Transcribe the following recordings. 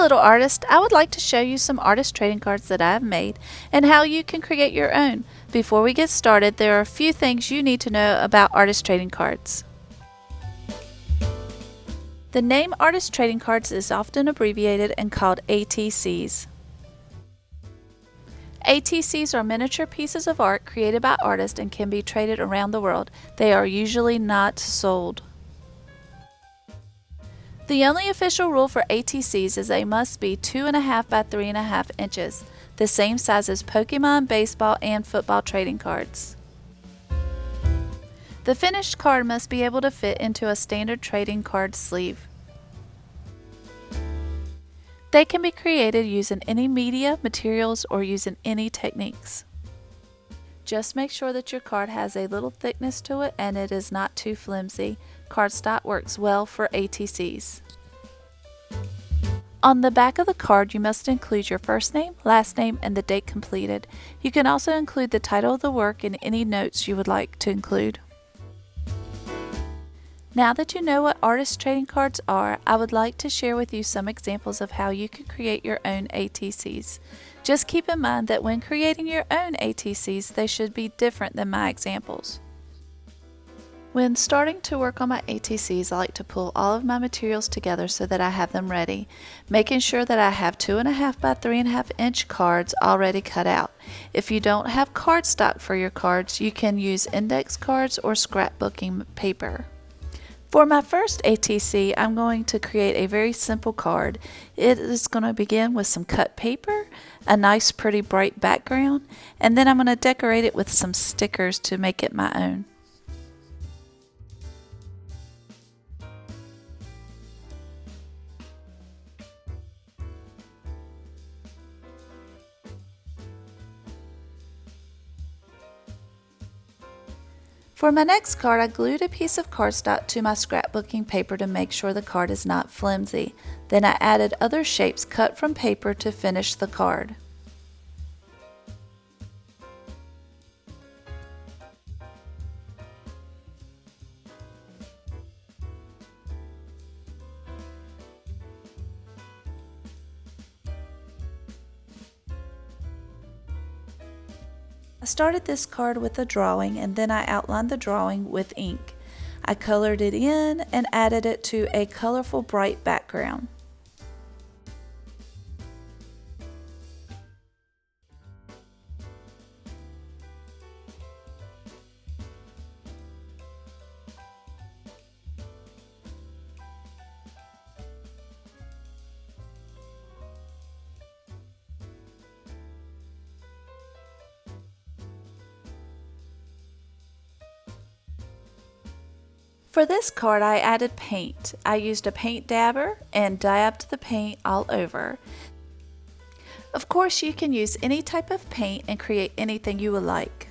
little artist, I would like to show you some artist trading cards that I have made and how you can create your own. Before we get started, there are a few things you need to know about artist trading cards. The name artist trading cards is often abbreviated and called ATCs. ATCs are miniature pieces of art created by artists and can be traded around the world. They are usually not sold. The only official rule for ATCs is they must be 2.5 by 3.5 inches, the same size as Pokemon, baseball, and football trading cards. The finished card must be able to fit into a standard trading card sleeve. They can be created using any media, materials, or using any techniques. Just make sure that your card has a little thickness to it and it is not too flimsy. Cardstock works well for ATCs. On the back of the card, you must include your first name, last name, and the date completed. You can also include the title of the work and any notes you would like to include. Now that you know what artist trading cards are, I would like to share with you some examples of how you can create your own ATCs. Just keep in mind that when creating your own ATCs, they should be different than my examples. When starting to work on my ATCs, I like to pull all of my materials together so that I have them ready, making sure that I have 2.5 by 3.5 inch cards already cut out. If you don't have cardstock for your cards, you can use index cards or scrapbooking paper. For my first ATC, I'm going to create a very simple card. It is going to begin with some cut paper, a nice pretty bright background, and then I'm going to decorate it with some stickers to make it my own. For my next card, I glued a piece of cardstock to my scrapbooking paper to make sure the card is not flimsy. Then I added other shapes cut from paper to finish the card. I started this card with a drawing and then I outlined the drawing with ink. I colored it in and added it to a colorful bright background. For this card, I added paint. I used a paint dabber and dabbed the paint all over. Of course, you can use any type of paint and create anything you would like.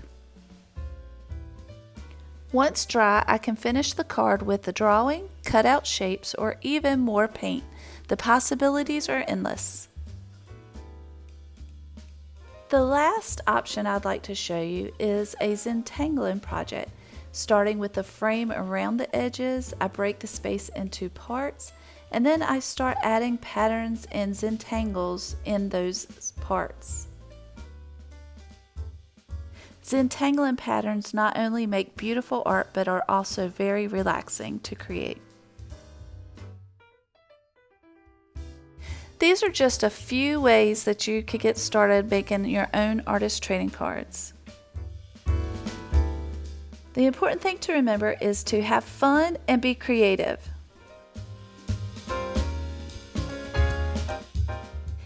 Once dry, I can finish the card with the drawing, cut out shapes, or even more paint. The possibilities are endless. The last option I'd like to show you is a Zentangling project. Starting with the frame around the edges, I break the space into parts, and then I start adding patterns and Zentangles in those parts. Zentangling patterns not only make beautiful art, but are also very relaxing to create. These are just a few ways that you could get started making your own artist trading cards. The important thing to remember is to have fun and be creative.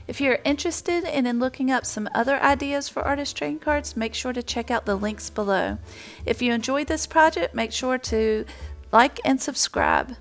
If you're interested in looking up some other ideas for artist trading cards, make sure to check out the links below. If you enjoyed this project, make sure to like and subscribe.